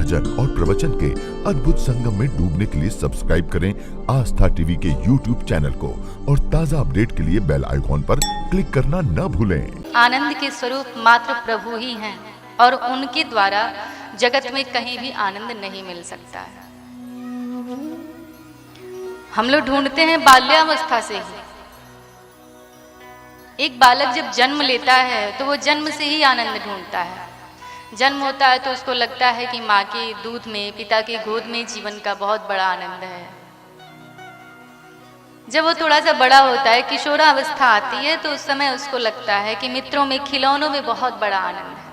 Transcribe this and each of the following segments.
भजन और प्रवचन के अद्भुत संगम में डूबने के लिए सब्सक्राइब करें आस्था टीवी के YouTube चैनल को और ताज़ा अपडेट के लिए बेल आइकॉन पर क्लिक करना न भूलें। आनंद के स्वरूप मात्र प्रभु ही हैं और उनके द्वारा जगत में कहीं भी आनंद नहीं मिल सकता है। हम लोग ढूंढते हैं बाल्यावस्था से ही। एक बालक जब जन्म लेता है तो वो जन्म से ही आनंद ढूंढता है। जन्म होता है तो उसको लगता है कि माँ के दूध में, पिता के गोद में जीवन का बहुत बड़ा आनंद है। जब वो थोड़ा सा बड़ा होता है, किशोरावस्था आती है, तो उस समय उसको लगता है कि मित्रों में, खिलौनों में बहुत बड़ा आनंद है।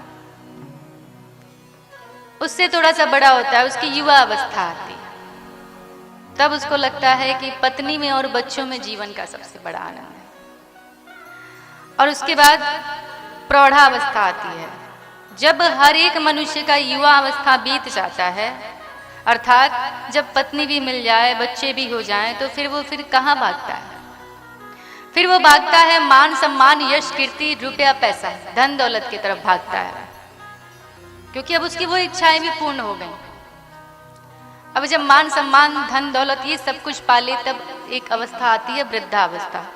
उससे थोड़ा सा बड़ा होता है, उसकी युवा अवस्था आती है, तब उसको लगता है कि पत्नी में और बच्चों में जीवन का सबसे बड़ा आनंद है। और उसके बाद प्रौढ़ावस्था आती है। जब हर एक मनुष्य का युवा अवस्था बीत जाता है, अर्थात जब पत्नी भी मिल जाए, बच्चे भी हो जाएं, तो फिर वो कहाँ भागता है? फिर वो भागता है मान सम्मान, यश, कीर्ति, रुपया, पैसा, धन दौलत की तरफ भागता है, क्योंकि अब उसकी वो इच्छाएं भी पूर्ण हो गई। अब जब मान सम्मान, धन दौलत ये सब कुछ पाले, तब एक अवस्था आती है वृद्धावस्था।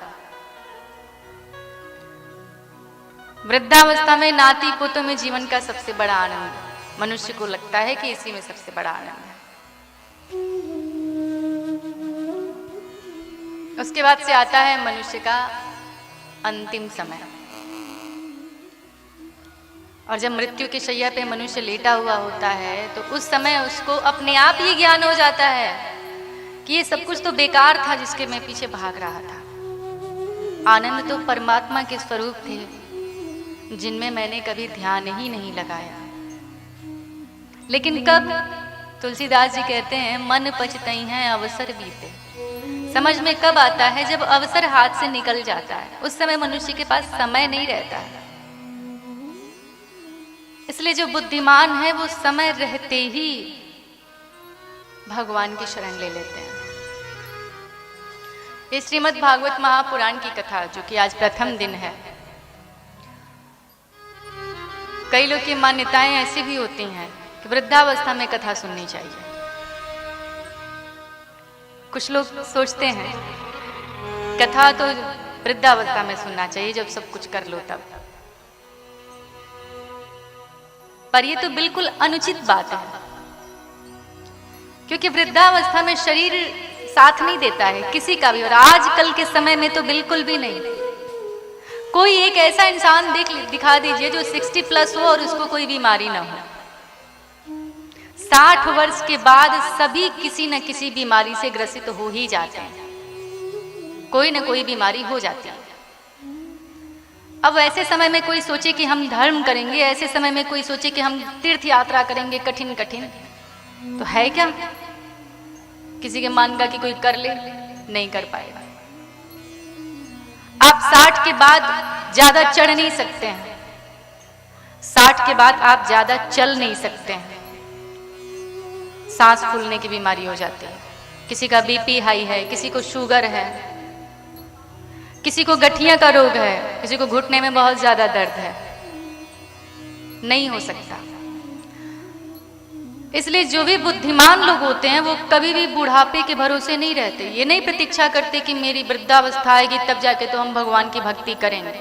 वृद्धावस्था में नाती पोतों में जीवन का सबसे बड़ा आनंद मनुष्य को लगता है कि इसी में सबसे बड़ा आनंद है। उसके बाद से आता है मनुष्य का अंतिम समय। और जब मृत्यु की शैया पे मनुष्य लेटा हुआ होता है तो उस समय उसको अपने आप ही ज्ञान हो जाता है कि ये सब कुछ तो बेकार था जिसके मैं पीछे भाग रहा था। आनंद तो परमात्मा के स्वरूप थे जिनमें मैंने कभी ध्यान ही नहीं लगाया। लेकिन कब? तुलसीदास जी कहते हैं, मन पछतई हैं अवसर बीते। समझ में कब आता है? जब अवसर हाथ से निकल जाता है। उस समय मनुष्य के पास समय नहीं रहता है। इसलिए जो बुद्धिमान है वो समय रहते ही भगवान की शरण ले लेते हैं। ये श्रीमद् भागवत महापुराण की कथा, जो कि आज प्रथम दिन है। कई लोग की मान्यताएं ऐसी भी होती हैं कि वृद्धावस्था में कथा सुननी चाहिए। कुछ लोग सोचते हैं कथा तो वृद्धावस्था में सुनना चाहिए, जब सब कुछ कर लो तब। पर यह तो बिल्कुल अनुचित बात है, क्योंकि वृद्धावस्था में शरीर साथ नहीं देता है किसी का भी। और आजकल के समय में तो बिल्कुल भी नहीं। कोई एक ऐसा इंसान दिखा दीजिए जो 60 प्लस हो और उसको कोई बीमारी ना हो। 60 वर्ष के बाद सभी किसी न किसी बीमारी से ग्रसित हो ही जाते हैं। कोई न कोई बीमारी हो जाती है। अब ऐसे समय में कोई सोचे कि हम धर्म करेंगे, ऐसे समय में कोई सोचे कि हम तीर्थ यात्रा करेंगे कठिन कठिन, तो है क्या? किसी के मान का कि कोई कर ले, नहीं कर पाएगा। आप 60 के बाद ज्यादा चढ़ नहीं सकते हैं। 60 के बाद आप ज्यादा चल नहीं सकते हैं। सांस फूलने की बीमारी हो जाती है। किसी का बीपी हाई है, किसी को शुगर है, किसी को गठिया का रोग है, किसी को घुटने में बहुत ज्यादा दर्द है। नहीं हो सकता। इसलिए जो भी बुद्धिमान लोग होते हैं वो कभी भी बुढ़ापे के भरोसे नहीं रहते। ये नहीं प्रतीक्षा करते कि मेरी वृद्धावस्था आएगी तब जाके तो हम भगवान की भक्ति करेंगे।